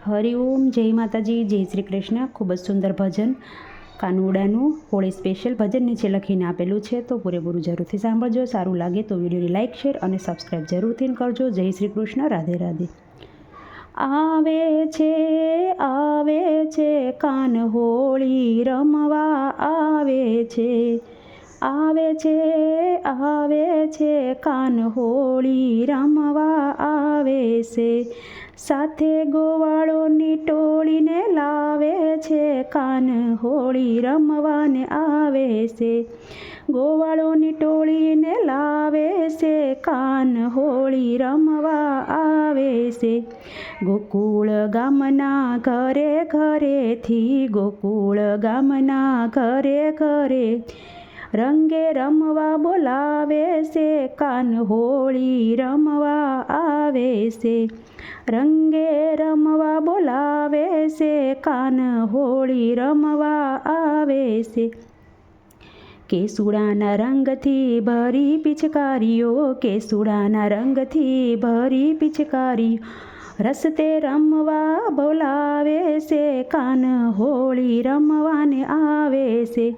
હરિઓમ, જય માતાજી, જય શ્રી કૃષ્ણ. ખૂબ જ સુંદર ભજન કાનુડાનું હોળી સ્પેશિયલ ભજન નીચે લખીને આપેલું છે, તો પૂરેપૂરું જરૂરથી સાંભળજો. સારું લાગે તો વિડીયોને લાઇક, શેર અને સબસ્ક્રાઈબ જરૂરથી કરજો. જય શ્રી કૃષ્ણ. રાધે રાધે. આવે છે કાન હોળી રમવા આવે છે. આવે છે કાન હોળી રમવા આવે છે. સાથે ગોવાળોની ટોળીને લાવે છે. કાન હોળી રમવાને આવે છે. ગોવાળોની ટોળીને લાવે છે. કાન હોળી રમવા આવે છે. ગોકુળ ગામના ઘરે ઘરેથી, ગોકુળ ગામના ઘરે ઘરે રંગે રમવા બોલાવે છે. કાન હોળી રમવા આવે છે. રંગે રમવા બોલાવે છે. કાન હોળી રમવા આવે છે. કેસુડાના રંગથી ભરી પિચકારીઓ, કેસુડાના રંગથી ભરી પિચકારીઓ રસ્તે રમવા બોલાવે છે. કાન હોળી રમવાને આવે છે.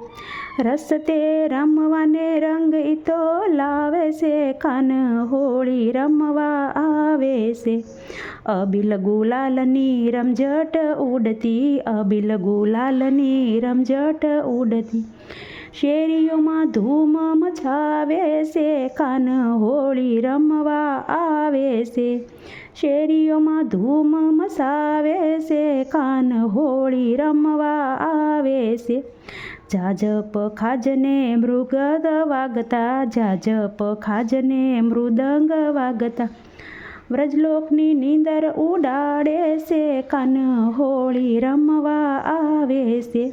રસ્તે રમવાને રંગ ઈતો લાવે છે. કાન હોળી રમવા આવે છે. અબીલ ગુલાલની રમઝટ ઉડતી, અબીલ ગુલાલની રમઝટ ઉડતી શેરીઓમાં ધૂમ મચાવે છે. કાન હોળી રમવા આવે છે. શેરીઓમાં ધૂમ મચાવે છે. કાન હોળી રમવા આવે છે. જાજપ ખાજને મૃગદ વાગતા, જાજપ ખાજને મૃદંગ વાગતા વ્રજલોકની નીંદર ઉડાડે છે. કાન હોળી રમવા આવે છે.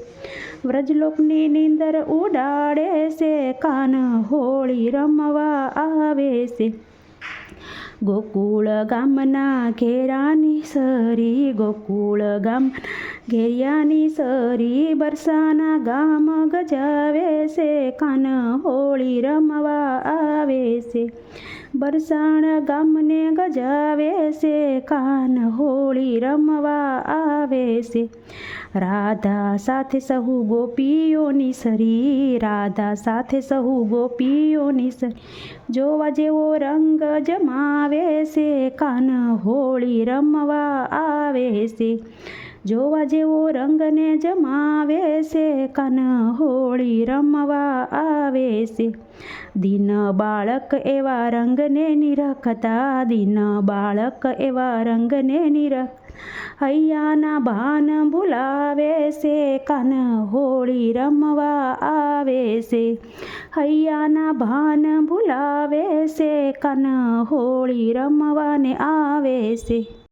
વ્રજલોકની નીંદર ઉડાડે છે. કાન હોળી રમવા આવે છે. ગોકુળ ગામના ઘેરાની સરી, ગોકુળ ગામના ઘેરિયાની સરી બરસાના ગામ ગજાવે છે. કાન હોળી રમવા આવે છે. બરસાણ ગામને ગજાવે છે. કાન હોળી રમવા આવે છે. રાધા સાથે સહુ ગોપીઓની સરી, રાધા સાથે સહુ ગોપીઓની સરી જોવા જેવો રંગ જમાવે છે. કાન હોળી રમવા આવે છે. જોવા જેવો રંગને જમાવે છે. કાન હોળી રમવા આવે છે. દીન બાળક એવા રંગને નિરખતા, દીન બાળક એવા રંગને નિરખતા હૈયાના ભાન ભૂલાવે છે. કાન હોળી રમવા આવે છે. હૈયાના ભાન ભૂલાવે છે. કાન હોળી રમવાને આવે છે.